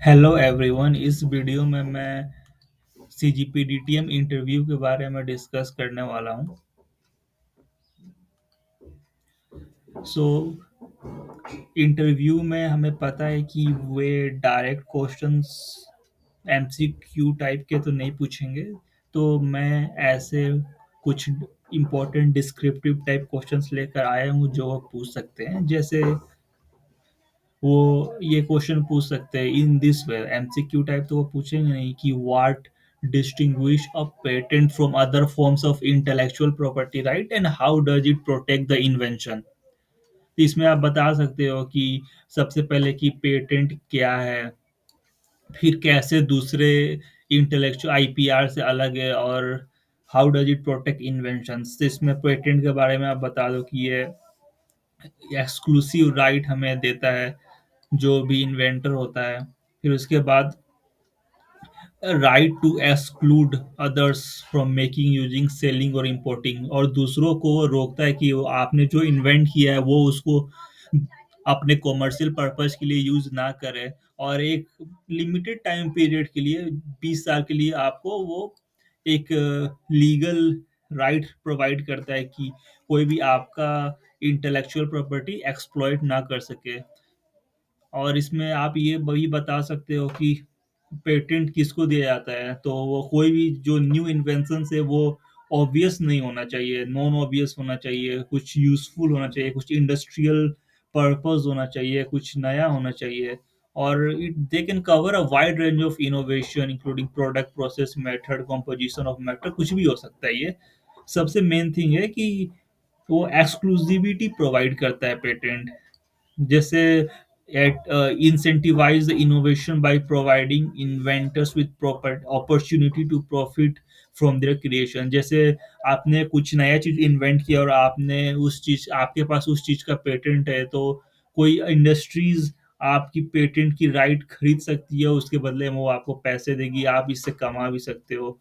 Hello everyone. इस video में मैं सीजीपीडीटीएम इंटरव्यू के बारे में डिस्कस करने वाला हूं। सो इंटरव्यू में हमें पता है कि वे डायरेक्ट क्वेश्चंस एमसीक्यू टाइप के तो नहीं पूछेंगे। तो मैं ऐसे कुछ इम्पोर्टेंट डिस्क्रिप्टिव टाइप क्वेश्चंस लेकर आया हूं जो वो पूछ सकते हैं। जैसे वो ये क्वेश्चन पूछ सकते हैं in this way. MCQ type तो वो पूछेंगे नहीं कि what distinguish a patent from other forms of intellectual property right and how does it protect the invention. इसमें आप बता सकते हो कि सबसे पहले कि पेटेंट क्या है, फिर कैसे दूसरे इंटेलेक्चुअल आईपीआर से अलग है, और how does it protect inventions. इसमें पेटेंट के बारे में आप बता दो कि ये एक्सक्लूसिव राइट हमें देता है जो भी इन्वेंटर होता है। फिर उसके बाद right to exclude others from making, using, selling और इंपोर्टिंग, और दूसरों को वो रोकता है कि वो आपने जो इन्वेंट किया है वो उसको अपने कॉमर्शियल पर्पस के लिए यूज ना करे, और एक लिमिटेड टाइम पीरियड के लिए 20 साल के लिए आपको वो एक लीगल राइट प्रोवाइड करता है कि कोई भी आपका इंटेलेक्चुअल प्रॉपर्टी एक्सप्लॉइट ना कर सके। और इसमें आप ये भी बता सकते हो कि पेटेंट किसको दिया जाता है। तो वो कोई भी जो न्यू इन्वेंशन है वो ऑब्वियस नहीं होना चाहिए, नॉन ऑब्वियस होना चाहिए, कुछ यूजफुल होना चाहिए, कुछ इंडस्ट्रियल पर्पस होना चाहिए, कुछ नया होना चाहिए। और it they can cover a wide range of innovation including product, process, method, composition of matter, कुछ भी हो सकता है ये। सबसे मेन थिंग है कि वो एक्सक्लूसिविटी प्रोवाइड करता है पेटेंट। जैसे incentivize the innovation by providing inventors with proper opportunity to profit from their creation। जैसे आपने कुछ नया चीज इन्वेंट किया और आपने उस चीज आपके पास उस चीज का पेटेंट है, तो कोई इंडस्ट्रीज आपकी पेटेंट की राइट खरीद सकती है, उसके बदले में वो आपको पैसे देगी, आप इससे कमा भी सकते हो।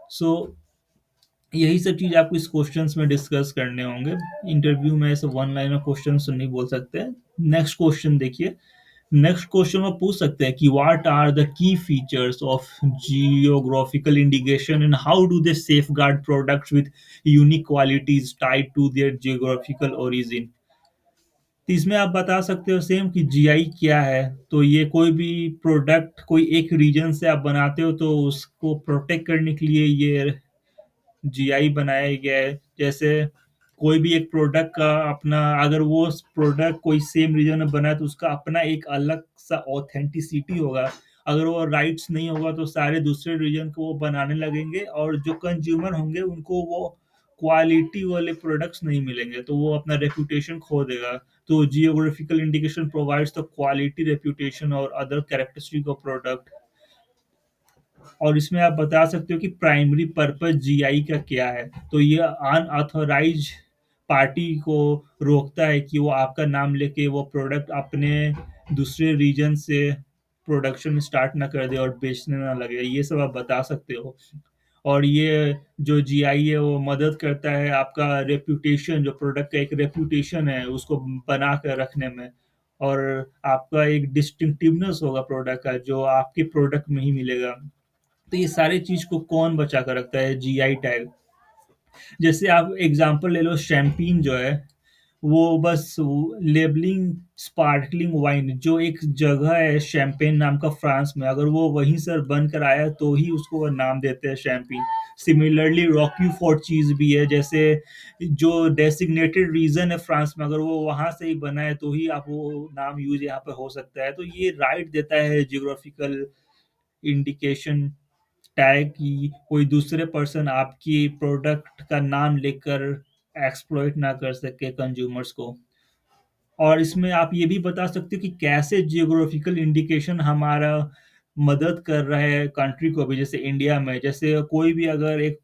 सो यही सब चीज आपको इस क्वेश्चंस में डिस्कस करने होंगे। इंटरव्यू में ऐसे वन लाइनर क्वेश्चन तो नहीं बोल सकते। नेक्स्ट क्वेश्चन देखिए। नेक्स्ट क्वेश्चन में पूछ सकते हैं कि what are the key features of geographical indication and how do they safeguard products with unique qualities tied to their geographical origin. तो इसमें आप बता सकते हो सेम कि जीआई क्या है। तो ये कोई भी प्रोडक्ट कोई एक रीजन से आप बनाते हो तो उसको प्रोटेक्ट करने के लिए ये जीआई बनाया गया है। जैसे कोई भी एक प्रोडक्ट का अपना, अगर वो प्रोडक्ट कोई सेम रीजन में बना है तो उसका अपना एक अलग सा ऑथेंटिसिटी होगा। अगर वो राइट्स नहीं होगा तो सारे दूसरे रीजन को वो बनाने लगेंगे, और जो कंज्यूमर होंगे उनको वो क्वालिटी वाले प्रोडक्ट्स नहीं मिलेंगे, तो वो अपना रेपुटेशन खो देगा। तो geographical indication provides the quality, reputation और अदर कैरेक्टरिस्टिक ऑफ प्रोडक्ट। और इसमें आप बता सकते हो कि प्राइमरी पर्पस जीआई का क्या है। तो ये अनऑथराइज पार्टी को रोकता है कि वो आपका नाम लेके वो प्रोडक्ट अपने दूसरे रीजन से प्रोडक्शन स्टार्ट ना कर दे और बेचने ना लगे, ये सब आप बता सकते हो। और ये जो जीआई है वो मदद करता है आपका रेप्यूटेशन, जो प्रोडक्ट का एक रेप्यूटेशन है उसको बना कर रखने में। और आपका एक डिस्टिंक्टिवनेस होगा प्रोडक्ट का जो आपके प्रोडक्ट में ही मिलेगा। तो ये सारे चीज को कौन बचा कर रखता है? GI tag. जैसे आप एग्जांपल ले लो, शैम्पेन जो है वो बस लेबलिंग स्पार्कलिंग वाइन, जो एक जगह है शैम्पेन नाम का फ्रांस में, अगर वो वहीं से बन कर आया तो ही उसको वो नाम देते हैं शैम्पेन। सिमिलरली रॉकी फोर्ट चीज भी है, जैसे जो डेसिग्नेटेड रीजन है फ्रांस में, अगर वो वहां से ही बना है तो ही आप वो नाम यूज यहाँ पे हो सकता है। तो ये राइट देता है जियोग्राफिकल इंडिकेशन टैग कि कोई दूसरे पर्सन आपकी प्रोडक्ट का नाम लेकर एक्सप्लॉइट ना कर सके कंज्यूमर्स को। और इसमें आप ये भी बता सकते हो कि कैसे जियोग्राफिकल इंडिकेशन हमारा मदद कर रहा है कंट्री को भी। जैसे इंडिया में जैसे कोई भी अगर एक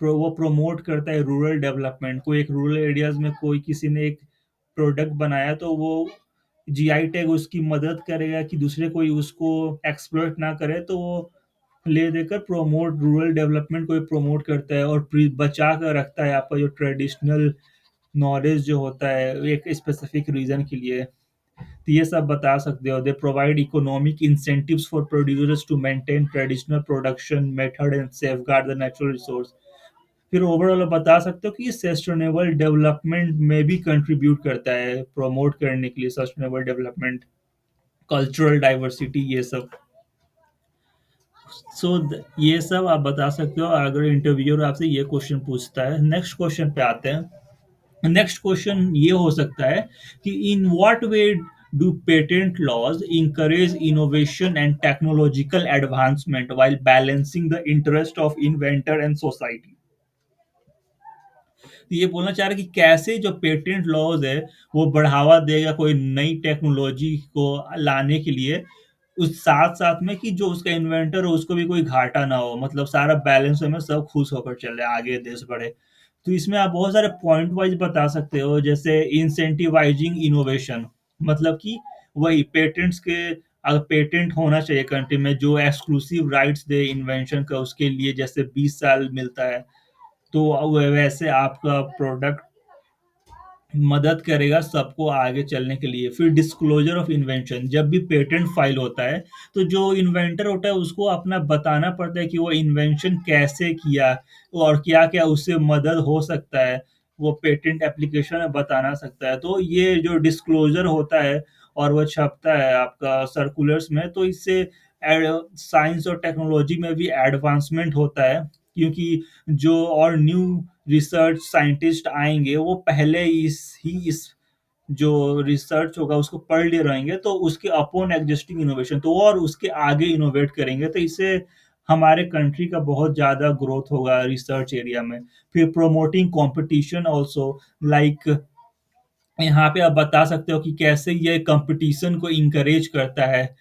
वो प्रमोट करता है रूरल डेवलपमेंट, कोई एक रूरल एरियाज में कोई किसी ने एक प्रोडक्ट बनाया, तो वो जीआई टैग उसकी मदद करेगा कि दूसरे कोई उसको एक्सप्लॉइट ना करे। तो वो ले देकर प्रोमोट रूरल डेवलपमेंट को प्रमोट करता है और बचा कर रखता है आपका जो ट्रेडिशनल नॉलेज जो होता है एक स्पेसिफिक रीजन के लिए। तो ये सब बता सकते हो। They provide economic incentives for producers to maintain traditional production method and safeguard the natural resource. फिर ओवरऑल आप बता सकते हो कि सस्टेनेबल डेवलपमेंट में भी कंट्रीब्यूट करता है, प्रमोट करने के लिए सस्टेनेबल डेवलपमेंट, कल्चरल डाइवर्सिटी, ये सब। सो ये सब आप बता सकते हो अगर इंटरव्यूअर आपसे ये क्वेश्चन पूछता है। नेक्स्ट क्वेश्चन पे आते हैं। नेक्स्ट क्वेश्चन ये हो सकता है कि in what way do patent laws encourage innovation and technological advancement while balancing the interest of inventor and society. तो ये बोलना चाह रहे हैं कि कैसे जो पेटेंट लॉज है वो बढ़ावा देगा कोई नई टेक्नोलॉजी को लाने के लिए, उस साथ साथ में कि जो उसका इन्वेंटर हो उसको भी कोई घाटा ना हो, मतलब सारा बैलेंस में सब खुश होकर चले आगे देश बढ़े। तो इसमें आप बहुत सारे पॉइंट वाइज बता सकते हो, जैसे इंसेंटिवाइजिंग इनोवेशन, मतलब कि वही पेटेंट्स के, अगर पेटेंट होना चाहिए कंट्री में जो एक्सक्लूसिव राइट्स दे इन्वेंशन का, उसके लिए जैसे 20 साल मिलता है, तो वैसे आपका प्रोडक्ट मदद करेगा सबको आगे चलने के लिए। फिर डिस्क्लोजर ऑफ इन्वेंशन, जब भी पेटेंट फाइल होता है तो जो इन्वेंटर होता है उसको अपना बताना पड़ता है कि वो इन्वेंशन कैसे किया और क्या क्या उससे मदद हो सकता है, वो पेटेंट एप्लीकेशन में बताना सकता है। तो ये जो डिस्क्लोजर होता है और वो छपता है आपका सर्कुलर्स में, तो इससे साइंस और टेक्नोलॉजी में भी एडवांसमेंट होता है, क्योंकि जो और न्यू रिसर्च साइंटिस्ट आएंगे वो पहले इस जो रिसर्च होगा उसको पढ़ ले रहेंगे, तो उसके अपॉन एग्जिस्टिंग इनोवेशन तो और उसके आगे इनोवेट करेंगे, तो इससे हमारे कंट्री का बहुत ज़्यादा ग्रोथ होगा रिसर्च एरिया में। फिर प्रोमोटिंग कंपटीशन ऑल्सो, लाइक यहाँ पे आप बता सकते हो कि कैसे ये कंपटीशन को इंकरेज करता है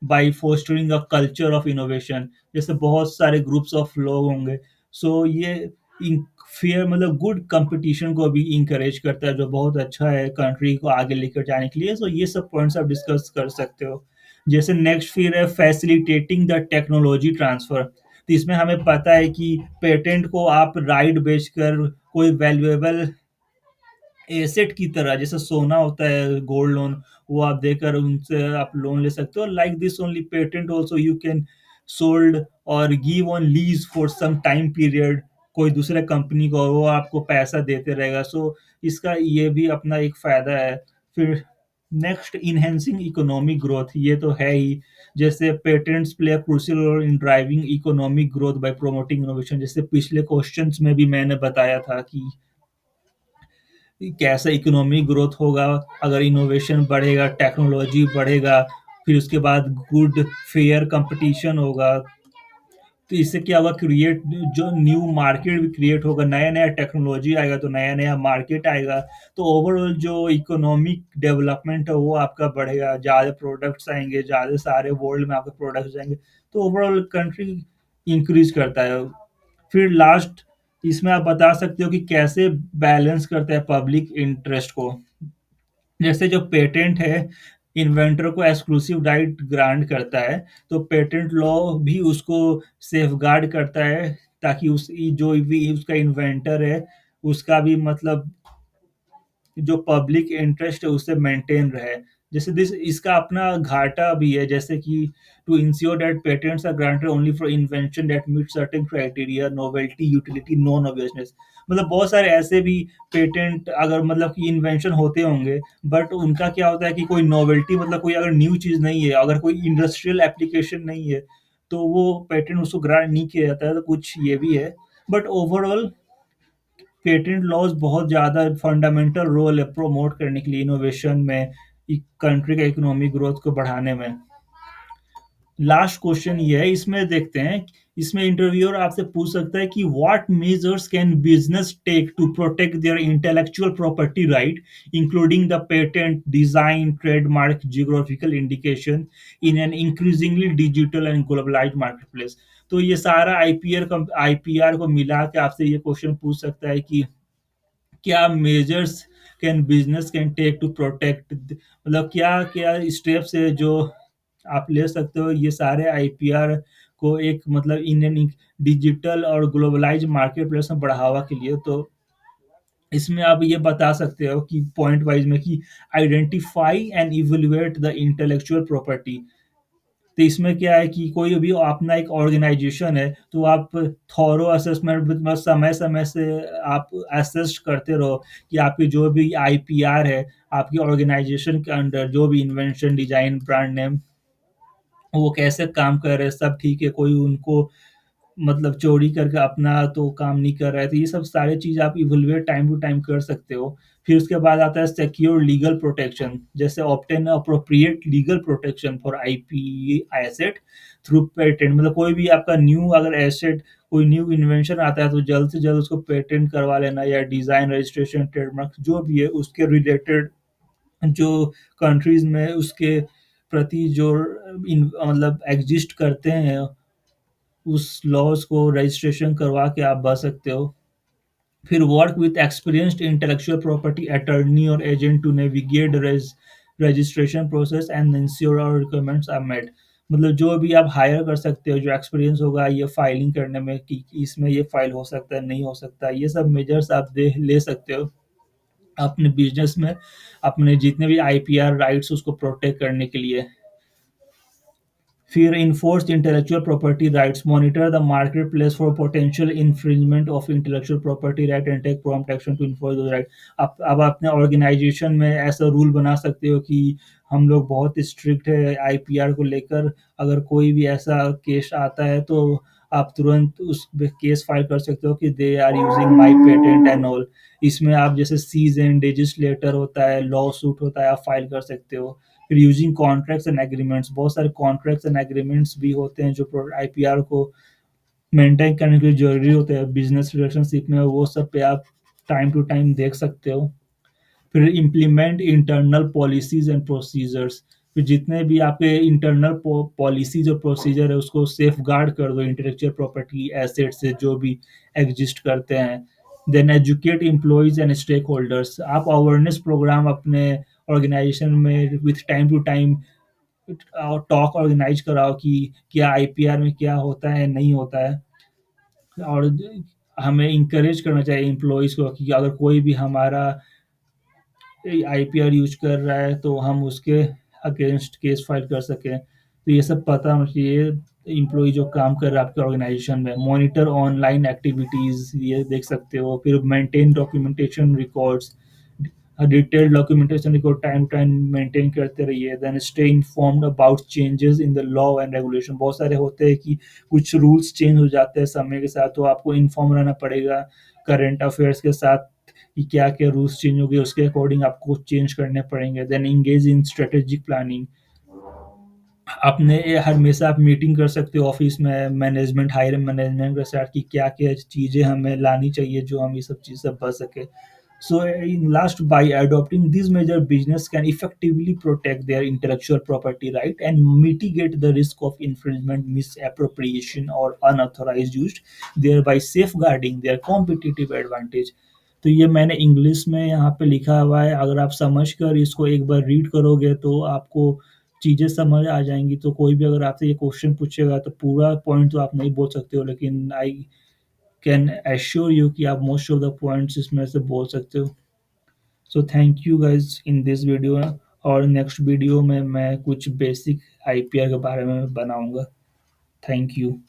by fostering a culture of innovation. जैसे बहुत सारे ग्रुप्स ऑफ लोग होंगे, सो ये फेयर मतलब गुड कंपटीशन को भी इंकरेज करता है, जो बहुत अच्छा है कंट्री को आगे लेकर जाने के लिए। सो ये सब पॉइंट्स आप डिस्कस कर सकते हो। जैसे नेक्स्ट फिर है फैसिलिटेटिंग द टेक्नोलॉजी ट्रांसफर। तो इसमें हमें पता है कि पेटेंट को आप राइट बेचकर कोई वैल्यूएबल एसेट की तरह, जैसे सोना होता है गोल्ड लोन, वो आप देकर उनसे आप लोन ले सकते हो। Like this only patent also you can sold और give on lease for some time period कोई दूसरे कंपनी को, और वो आपको पैसा देते रहेगा। सो इसका ये भी अपना एक फायदा है। फिर नेक्स्ट इनहेंसिंग इकोनॉमिक ग्रोथ, ये तो है ही। जैसे patents play a crucial role in driving economic growth by promoting innovation, जैसे पिछले क्वेश्चंस में भी मैंने बताया था कि कैसा इकोनॉमिक ग्रोथ होगा अगर इनोवेशन बढ़ेगा, टेक्नोलॉजी बढ़ेगा, फिर उसके बाद गुड फेयर कंपटीशन होगा, तो इससे क्या होगा, क्रिएट जो न्यू मार्केट भी क्रिएट होगा, नया नया टेक्नोलॉजी आएगा तो नया नया मार्केट आएगा। तो ओवरऑल जो इकोनॉमिक डेवलपमेंट है वो आपका बढ़ेगा, ज़्यादा प्रोडक्ट्स आएंगे, ज़्यादा सारे वर्ल्ड में आपके प्रोडक्ट्स आएंगे, तो ओवरऑल कंट्री इंक्रीज करता है। फिर लास्ट इसमें आप बता सकते हो कि कैसे बैलेंस करता है पब्लिक इंटरेस्ट को। जैसे जो पेटेंट है इन्वेंटर को एक्सक्लूसिव राइट ग्रांट करता है, तो पेटेंट लॉ भी उसको सेफगार्ड करता है, ताकि उस जो भी उसका इन्वेंटर है उसका भी मतलब जो पब्लिक इंटरेस्ट है उससे मेंटेन रहे। जैसे दिस इसका अपना घाटा भी है, जैसे कि to ensure that patents are granted only for invention that meet certain criteria, novelty, utility, non obviousness. मतलब बहुत सारे ऐसे भी पेटेंट अगर मतलब कि इन्वेंशन होते होंगे, बट उनका क्या होता है कि कोई नोवेल्टी मतलब कोई अगर न्यू चीज़ नहीं है, अगर कोई इंडस्ट्रियल एप्लीकेशन नहीं है, तो वो पेटेंट उसको ग्रांट नहीं किया जाता है। तो कुछ ये भी है, बट ओवरऑल पेटेंट लॉज बहुत ज़्यादा फंडामेंटल रोल है प्रमोट करने के लिए इनोवेशन में, कंट्री का इकोनॉमिक ग्रोथ को बढ़ाने में। लास्ट क्वेश्चन ये है, इसमें देखते हैं, इसमें इंटरव्यूअर आपसे पूछ सकता है कि what measures can business take to protect their intellectual property right, including the patent, design, trademark, geographical indication in an increasingly digital and globalised marketplace. तो ये सारा आईपीआर को मिला के आपसे ये क्वेश्चन पूछ सकता है कि क्या measures can business can take to protect, मतलब क्या क्या स्टेप्स है जो आप ले सकते हो ये सारे आईपीआर को एक मतलब इन डिजिटल और ग्लोबलाइज मार्केट प्लेस में बढ़ावा के लिए। तो इसमें आप ये बता सकते हो कि पॉइंट वाइज में कि identify and evaluate the intellectual property. तो इसमें क्या है कि कोई भी अपना एक ऑर्गेनाइजेशन है, तो आप थॉरो असेसमेंट मतलब समय-समय से आप असेस करते रहो कि आपकी जो भी आईपीआर है, आपकी ऑर्गेनाइजेशन के अंडर जो भी इन्वेंशन, डिज़ाइन, ब्रांड नेम वो कैसे काम कर रहे हैं, सब ठीक है, कोई उनको मतलब चोरी करके अपना तो काम नहीं कर रहा है, तो ये सब सारी चीज़ आप इवैल्यूएट टाइम टू टाइम कर सकते हो। फिर उसके बाद आता है सिक्योर लीगल प्रोटेक्शन, जैसे obtain appropriate legal protection for IP asset through patent, मतलब कोई भी आपका न्यू अगर एसेट, कोई न्यू इन्वेंशन आता है, तो जल्द से जल्द उसको पेटेंट करवा लेना या डिज़ाइन, रजिस्ट्रेशन, ट्रेडमार्क जो भी है, उसके रिलेटेड जो कंट्रीज़ में उसके प्रति जो मतलब एग्जिस्ट करते हैं उस लॉज को रजिस्ट्रेशन करवा के आप बच सकते हो। फिर work with experienced intellectual property attorney or agent to navigate registration process and ensure all requirements are met, मतलब जो भी आप हायर कर सकते हो, जो एक्सपीरियंस होगा ये फाइलिंग करने में कि इसमें ये फाइल हो सकता है, नहीं हो सकता, ये सब मेजर्स आप दे ले सकते हो अपने बिजनेस में, अपने जितने भी आईपीआर राइट्स उसको प्रोटेक्ट करने के लिए। फिर enforce intellectual property rights, monitor the marketplace for potential infringement of intellectual property right and take prompt action to enforce those right। आप अब अपने ऑर्गेनाइजेशन में ऐसा रूल बना सकते हो कि हम लोग बहुत स्ट्रिक्ट है आईपीआर को लेकर, अगर कोई भी ऐसा केस आता है तो आप तुरंत उस केस फाइल कर सकते हो कि they are using my patent and all. इसमें आप जैसे सीज एंड डिजिस्ट लेटर होता है, लॉ सूट होता है, आप फाइल कर सकते हो। फिर यूजिंग कॉन्ट्रैक्ट्स एंड एग्रीमेंट्स, बहुत सारे कॉन्ट्रैक्ट्स एंड एग्रीमेंट्स भी होते हैं जो आईपीआर को मेंटेन करने के लिए जरूरी होते हैं बिजनेस रिलेशनशिप में, वो सब पे आप टाइम टू टाइम देख सकते हो। फिर implement internal policies and procedures, फिर जितने भी आपके इंटरनल पॉलिसीज और प्रोसीजर है उसको सेफ गार्ड कर दो इंटेलेक्चुअल प्रॉपर्टी एसेट से जो भी एग्जिस्ट करते हैं। Then educate employees and stake holders, आप अवेयरनेस प्रोग्राम अपने ऑर्गेनाइजेशन में with time to time talk organise कराओ कि क्या आईपीआर में क्या होता है, नहीं होता है। और हमें इंकरेज करना चाहिए एम्प्लॉयज़ को कि अगर कोई भी हमारा आईपीआर यूज कर रहा है तो हम उसके अगेंस्ट केस फाइल कर सकें, तो ये सब पता होना चाहिए एम्प्लॉय जो काम कर रहा है आपके ऑर्गेनाइजेशन में। मॉनिटर ऑनलाइन एक्टिविटीज़ ये देख सकते हो। फिर maintain documentation records, detailed documentation record time to time maintain करते रहिए। Then stay informed about changes in the law and regulation, बहुत सारे होते हैं कि कुछ रूल्स चेंज हो जाते हैं समय के साथ, तो आपको इन्फॉर्म रहना पड़ेगा करंट अफेयर्स के साथ कि क्या-क्या रूल्स चेंज हो गए, उसके अकॉर्डिंग आपको चेंज करने पड़ेंगे। Then engage in strategic planning, अपने हमेशा आप मीटिंग कर सकते हो ऑफिस में मैनेजमेंट, हायर मैनेजमेंट के साथ कि क्या-क्या चीज़ें हमें लानी चाहिए जो हम ये सब चीज़ से बच सकें। So in last, by adopting these measures, business can effectively protect their intellectual property right and mitigate the risk of infringement, misappropriation, or unauthorized use, thereby safeguarding their competitive advantage। तो ये मैंने इंग्लिश में यहाँ पे लिखा हुआ है, अगर आप समझ कर इसको एक बार रीड करोगे तो आपको चीज़ें समझ आ जाएँगी। तो कोई भी अगर आपसे ये क्वेश्चन पूछेगा तो पूरा पॉइंट तो आप नहीं बोल सकते हो, लेकिन आई कैन एश्योर यू कि आप मोस्ट ऑफ द पॉइंट्स इसमें से बोल सकते हो। So thank you guys in this video, और नेक्स्ट वीडियो में मैं कुछ बेसिक आईपीआर के बारे में बनाऊँगा। Thank you.